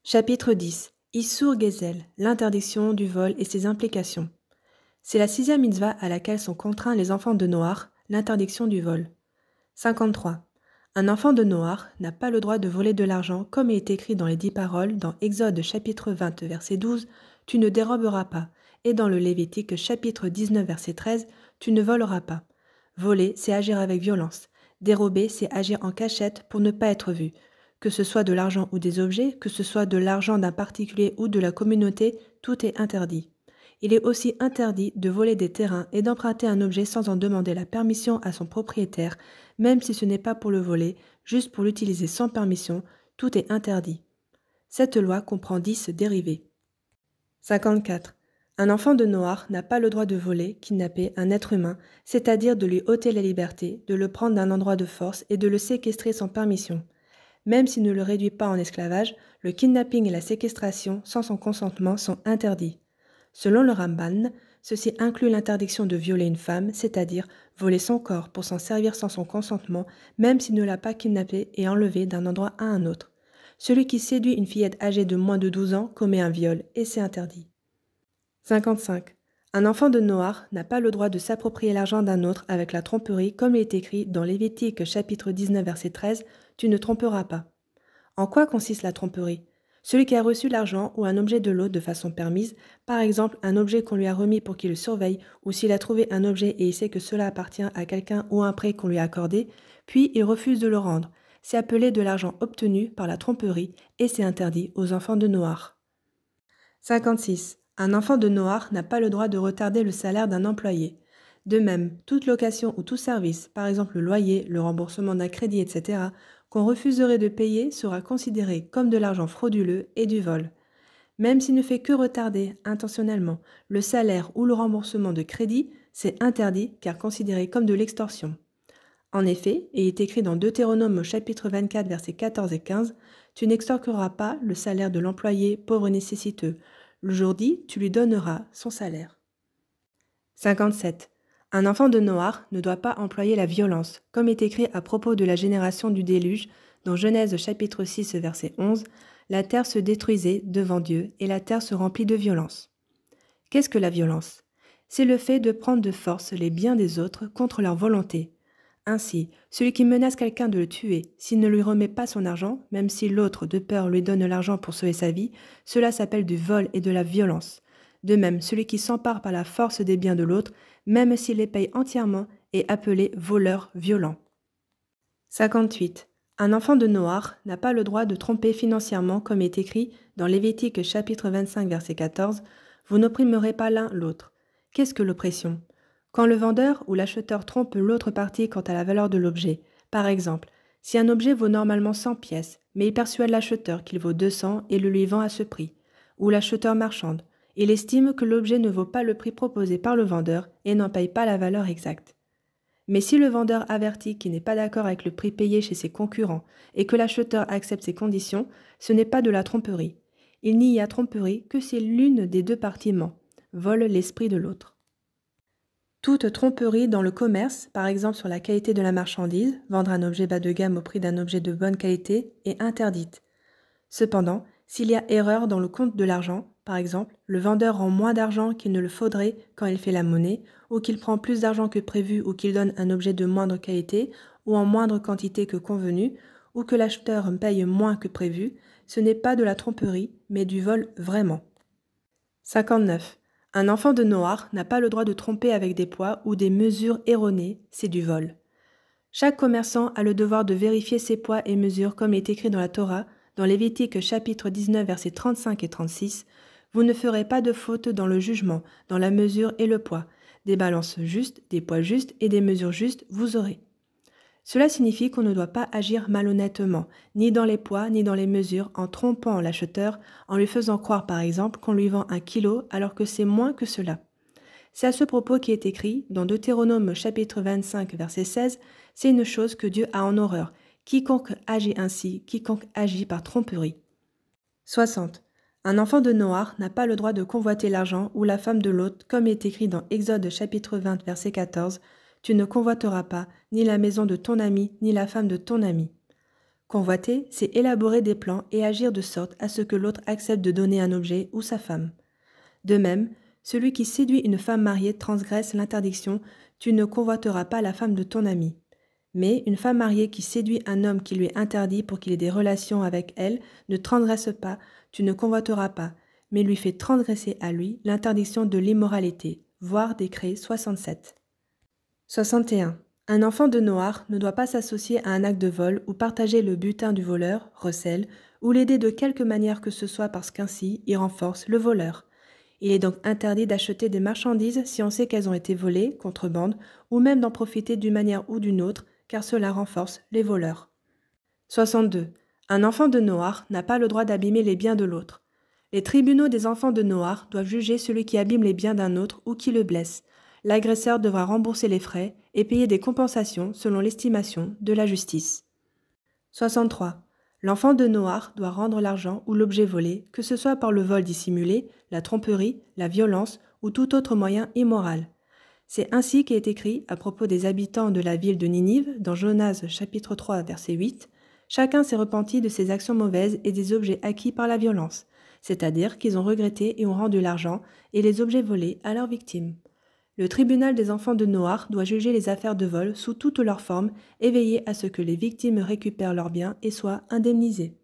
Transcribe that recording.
Chapitre 10. Issur Gezel, l'interdiction du vol et ses implications. C'est la 6e mitzvah à laquelle sont contraints les enfants de Noach, l'interdiction du vol. 53. Un enfant de Noach n'a pas le droit de voler de l'argent comme il est écrit dans les 10 paroles dans Exode chapitre 20 verset 12, « Tu ne déroberas pas » et dans le Lévitique chapitre 19 verset 13, « Tu ne voleras pas ». Voler, c'est agir avec violence. Dérober, c'est agir en cachette pour ne pas être vu. Que ce soit de l'argent ou des objets, que ce soit de l'argent d'un particulier ou de la communauté, tout est interdit. Il est aussi interdit de voler des terrains et d'emprunter un objet sans en demander la permission à son propriétaire, même si ce n'est pas pour le voler, juste pour l'utiliser sans permission, tout est interdit. Cette loi comprend 10 dérivés. 54. Un enfant de Noach n'a pas le droit de voler, kidnapper un être humain, c'est-à-dire de lui ôter la liberté, de le prendre d'un endroit de force et de le séquestrer sans permission. Même s'il ne le réduit pas en esclavage, le kidnapping et la séquestration sans son consentement sont interdits. Selon le Ramban, ceci inclut l'interdiction de violer une femme, c'est-à-dire voler son corps pour s'en servir sans son consentement, même s'il ne l'a pas kidnappée et enlevée d'un endroit à un autre. Celui qui séduit une fillette âgée de moins de 12 ans commet un viol et c'est interdit. 55. Un enfant de Noach n'a pas le droit de s'approprier l'argent d'un autre avec la tromperie comme il est écrit dans Lévitique chapitre 19 verset 13, « Tu ne tromperas pas ». En quoi consiste la tromperie ? Celui qui a reçu l'argent ou un objet de l'autre de façon permise, par exemple un objet qu'on lui a remis pour qu'il le surveille, ou s'il a trouvé un objet et il sait que cela appartient à quelqu'un ou un prêt qu'on lui a accordé, puis il refuse de le rendre. C'est appelé de l'argent obtenu par la tromperie et c'est interdit aux enfants de Noach. 56. Un enfant de Noach n'a pas le droit de retarder le salaire d'un employé. De même, toute location ou tout service, par exemple le loyer, le remboursement d'un crédit, etc., qu'on refuserait de payer sera considéré comme de l'argent frauduleux et du vol. Même s'il ne fait que retarder intentionnellement le salaire ou le remboursement de crédit, c'est interdit car considéré comme de l'extorsion. En effet, il est écrit dans Deutéronome au chapitre 24 versets 14 et 15, « Tu n'extorqueras pas le salaire de l'employé pauvre et nécessiteux. Le jour dit, tu lui donneras son salaire. » 57. Un enfant de Noach ne doit pas employer la violence, comme est écrit à propos de la génération du déluge, dans Genèse chapitre 6 verset 11, « La terre se détruisait devant Dieu et la terre se remplit de violence. » Qu'est-ce que la violence ? C'est le fait de prendre de force les biens des autres contre leur volonté. Ainsi, celui qui menace quelqu'un de le tuer, s'il ne lui remet pas son argent, même si l'autre, de peur, lui donne l'argent pour sauver sa vie, cela s'appelle du vol et de la violence. De même, celui qui s'empare par la force des biens de l'autre, même s'il les paye entièrement, est appelé voleur violent. 58. Un enfant de Noach n'a pas le droit de tromper financièrement comme est écrit dans Lévitique chapitre 25 verset 14, « Vous n'opprimerez pas l'un l'autre ». Qu'est-ce que l'oppression ? Quand le vendeur ou l'acheteur trompe l'autre partie quant à la valeur de l'objet. Par exemple, si un objet vaut normalement 100 pièces, mais il persuade l'acheteur qu'il vaut 200 et le lui vend à ce prix, ou l'acheteur marchande, il estime que l'objet ne vaut pas le prix proposé par le vendeur et n'en paye pas la valeur exacte. Mais si le vendeur avertit qu'il n'est pas d'accord avec le prix payé chez ses concurrents et que l'acheteur accepte ses conditions, ce n'est pas de la tromperie. Il n'y a tromperie que si l'une des deux parties ment, vole l'esprit de l'autre. Toute tromperie dans le commerce, par exemple sur la qualité de la marchandise, vendre un objet bas de gamme au prix d'un objet de bonne qualité, est interdite. Cependant, s'il y a erreur dans le compte de l'argent, par exemple, le vendeur rend moins d'argent qu'il ne le faudrait quand il fait la monnaie, ou qu'il prend plus d'argent que prévu ou qu'il donne un objet de moindre qualité ou en moindre quantité que convenu, ou que l'acheteur paye moins que prévu, ce n'est pas de la tromperie, mais du vol vraiment. 59. Un enfant de Noach n'a pas le droit de tromper avec des poids ou des mesures erronées, c'est du vol. Chaque commerçant a le devoir de vérifier ses poids et mesures comme il est écrit dans la Torah, dans Lévitique chapitre 19 versets 35 et 36, « Vous ne ferez pas de faute dans le jugement, dans la mesure et le poids. Des balances justes, des poids justes et des mesures justes vous aurez. » Cela signifie qu'on ne doit pas agir malhonnêtement, ni dans les poids, ni dans les mesures, en trompant l'acheteur, en lui faisant croire par exemple qu'on lui vend 1 kilo alors que c'est moins que cela. C'est à ce propos qui est écrit, dans Deutéronome chapitre 25 verset 16, « C'est une chose que Dieu a en horreur. Quiconque agit ainsi, quiconque agit par tromperie. » 60. Un enfant de Noach n'a pas le droit de convoiter l'argent ou la femme de l'autre, comme est écrit dans Exode chapitre 20 verset 14, « Tu ne convoiteras pas ni la maison de ton ami, ni la femme de ton ami. » Convoiter, c'est élaborer des plans et agir de sorte à ce que l'autre accepte de donner un objet ou sa femme. De même, celui qui séduit une femme mariée transgresse l'interdiction « Tu ne convoiteras pas la femme de ton ami ». Mais une femme mariée qui séduit un homme qui lui est interdit pour qu'il ait des relations avec elle ne transgresse pas « Tu ne convoiteras pas », mais lui fait transgresser à lui l'interdiction de l'immoralité, voire décret 67. 61. Un enfant de Noir ne doit pas s'associer à un acte de vol ou partager le butin du voleur, recel, ou l'aider de quelque manière que ce soit parce qu'ainsi il renforce le voleur. Il est donc interdit d'acheter des marchandises si on sait qu'elles ont été volées, contrebande, ou même d'en profiter d'une manière ou d'une autre, car cela renforce les voleurs. 62. Un enfant de Noir n'a pas le droit d'abîmer les biens de l'autre. Les tribunaux des enfants de Noir doivent juger celui qui abîme les biens d'un autre ou qui le blesse. L'agresseur devra rembourser les frais et payer des compensations selon l'estimation de la justice. 63. L'enfant de Noir doit rendre l'argent ou l'objet volé, que ce soit par le vol dissimulé, la tromperie, la violence ou tout autre moyen immoral. C'est ainsi qu'est écrit à propos des habitants de la ville de Ninive, dans Jonas chapitre 3 verset 8, « Chacun s'est repenti de ses actions mauvaises et des objets acquis par la violence, c'est-à-dire qu'ils ont regretté et ont rendu l'argent et les objets volés à leurs victimes. » Le tribunal des enfants de Noir doit juger les affaires de vol sous toutes leurs formes et veiller à ce que les victimes récupèrent leurs biens et soient indemnisées.